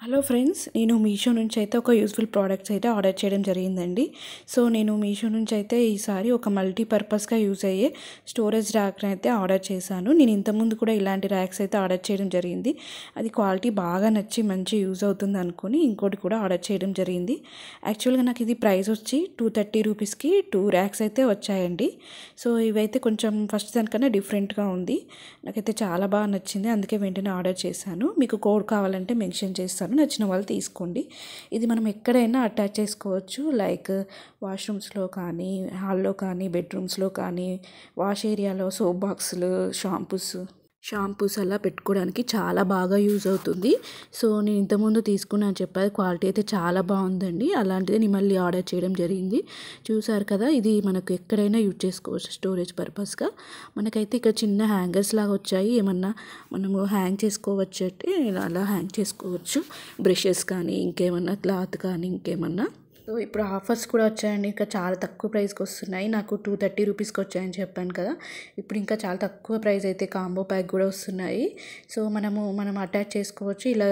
Hello friends, నేను మీషో నుంచి అయితే ఒక యూస్ఫుల్ ప్రోడక్ట్స్ అయితే ఆర్డర్ చేయడం జరిగిందండి. సో నేను మీషో నుంచి అయితే ఈసారి ఒక మల్టీపర్పస్గా యూజ్ అయ్యే స్టోరేజ్ ర్యాక్ అయితే ఆర్డర్ చేశాను. నేను ఇంతకుముందు కూడా ఇలాంటి ర్యాక్స్ అయితే ఆర్డర్ చేయడం జరిగింది. అది క్వాలిటీ బాగా నచ్చి మంచి యూజ్ అవుతుంది అనుకుని ఇంకోటి కూడా ఆర్డర్ చేయడం జరిగింది. యాక్చువల్గా నాకు ఇది ప్రైస్ వచ్చి 230 రూపీస్కి 2 ర్యాక్స్ అయితే వచ్చాయండి. సో ఇవైతే కొంచెం ఫస్ట్ దానికన్నా డిఫరెంట్గా ఉంది. నాకైతే చాలా బాగా నచ్చింది, అందుకే వెంటనే ఆర్డర్ చేశాను. మీకు కోడ్ కావాలంటే మెన్షన్ చేస్తాను, నచ్చిన వాళ్ళు తీసుకోండి. ఇది మనం ఎక్కడైనా అటాచ్ చేసుకోవచ్చు, లైక్ వాష్రూమ్స్లో కానీ, హాల్లో కానీ, బెడ్రూమ్స్లో కానీ, వాష్ ఏరియాలో సోప్ బాక్సులు, షాంపూస్ అలా పెట్టుకోవడానికి చాలా బాగా యూజ్ అవుతుంది. సో నేను ఇంతకుముందు తీసుకున్నాను చెప్పాను, క్వాలిటీ అయితే చాలా బాగుందండి. అలాంటిది నేను మళ్ళీ ఆర్డర్ చేయడం జరిగింది. చూసారు కదా, ఇది మనకు ఎక్కడైనా యూజ్ చేసుకోవచ్చు స్టోరేజ్ పర్పస్గా. మనకైతే ఇక్కడ చిన్న హ్యాంగర్స్ లాగా వచ్చాయి, ఏమన్నా మనము హ్యాంగ్ చేసుకోవచ్చు అంటే అలా హ్యాంగ్ చేసుకోవచ్చు. బ్రషెస్ కానీ, ఇంకేమన్నా క్లాత్ కానీ, ఇంకేమన్నా. సో ఇప్పుడు ఆఫర్స్ కూడా వచ్చాయండి, ఇంకా చాలా తక్కువ ప్రైస్కి వస్తున్నాయి. నాకు 230 రూపీస్కి వచ్చాయని చెప్పాను కదా, ఇప్పుడు ఇంకా చాలా తక్కువ ప్రైస్ అయితే కాంబో ప్యాక్ కూడా వస్తున్నాయి. సో మనం అటాచ్ చేసుకోవచ్చు, ఇలా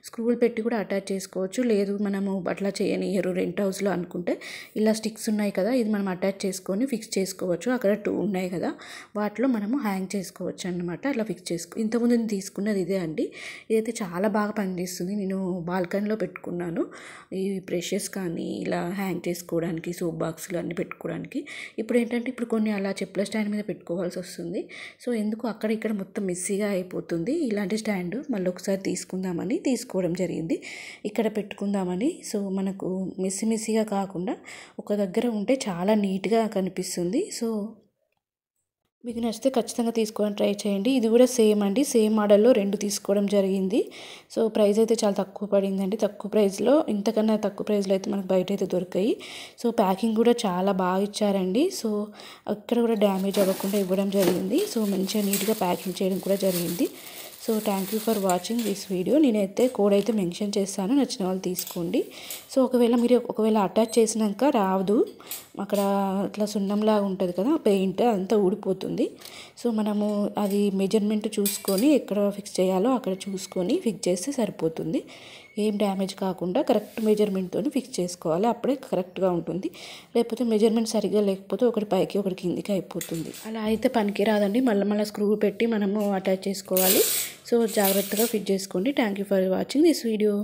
స్క్రూలు పెట్టి కూడా అటాచ్ చేసుకోవచ్చు. లేదు మనము అట్లా చేయనియరు రెంట్ హౌస్లో అనుకుంటే, ఇలా స్టిక్స్ ఉన్నాయి కదా, ఇది మనం అటాచ్ చేసుకొని ఫిక్స్ చేసుకోవచ్చు. అక్కడ 2 ఉన్నాయి కదా, వాటిలో మనము హ్యాంగ్ చేసుకోవచ్చు అన్నమాట. అట్లా ఫిక్స్ ఇంతకుముందు నేను తీసుకున్నది ఇదే అండి. ఇదైతే చాలా బాగా పనిచేస్తుంది. నేను బాల్కనీలో పెట్టుకున్నాను. ఈ బ్రషెస్ కానీ ఇలా హ్యాంగ్ చేసుకోవడానికి, సోప్ బాక్సులు అన్నీ పెట్టుకోవడానికి. ఇప్పుడు ఏంటంటే కొన్ని అలా చెప్పుల స్టాండ్ మీద పెట్టుకోవాల్సి వస్తుంది. సో ఎందుకు అక్కడ ఇక్కడ మొత్తం మెస్సీగా అయిపోతుంది. ఇలాంటి స్టాండ్ మళ్ళీ ఒకసారి తీసుకుందామని తీసుకోవడం జరిగింది, ఇక్కడ పెట్టుకుందామని. సో మనకు మెస్సీగా కాకుండా ఒక దగ్గర ఉంటే చాలా నీట్గా కనిపిస్తుంది. సో మీకు నచ్చితే ఖచ్చితంగా తీసుకోవడానికి ట్రై చేయండి. ఇది కూడా సేమ్ అండి, సేమ్ మోడల్లో 2 తీసుకోవడం జరిగింది. సో ప్రైస్ అయితే చాలా తక్కువ పడిందండి. తక్కువ ప్రైస్లో, ఇంతకన్నా తక్కువ ప్రైస్లో అయితే మనకు బయట అయితే దొరికాయి. సో ప్యాకింగ్ కూడా చాలా బాగా ఇచ్చారండి. సో అక్కడ కూడా డ్యామేజ్ అవ్వకుండా ఇవ్వడం జరిగింది. సో మంచిగా నీట్గా ప్యాకింగ్ చేయడం కూడా జరిగింది. So thank you for watching this video. నేనైతే కోడ్ అయితే మెన్షన్ చేస్తాను, నచ్చిన వాళ్ళు తీసుకోండి. సో ఒకవేళ అటాచ్ చేసినాక రాదు, అక్కడ అట్లా సున్నంలాగా ఉంటుంది కదా పెయింట్, అంతా ఊడిపోతుంది. సో మనము అది మెజర్మెంట్ చూసుకొని ఎక్కడ ఫిక్స్ చేయాలో అక్కడ చూసుకొని ఫిక్స్ చేస్తే సరిపోతుంది. ఏం డ్యామేజ్ కాకుండా కరెక్ట్ మెజర్మెంట్తో ఫిక్స్ చేసుకోవాలి, అప్పుడే కరెక్ట్గా ఉంటుంది. లేకపోతే మెజర్మెంట్ సరిగ్గా లేకపోతే ఒకటి పైకి ఒకటి కిందికి అయిపోతుంది. అలా అయితే పనికి రాదండి. మళ్ళీ స్క్రూ పెట్టి మనము అటాచ్ చేసుకోవాలి. సో జాగ్రత్తగా ఫిట్ చేసుకోండి. Thank you for watching this video.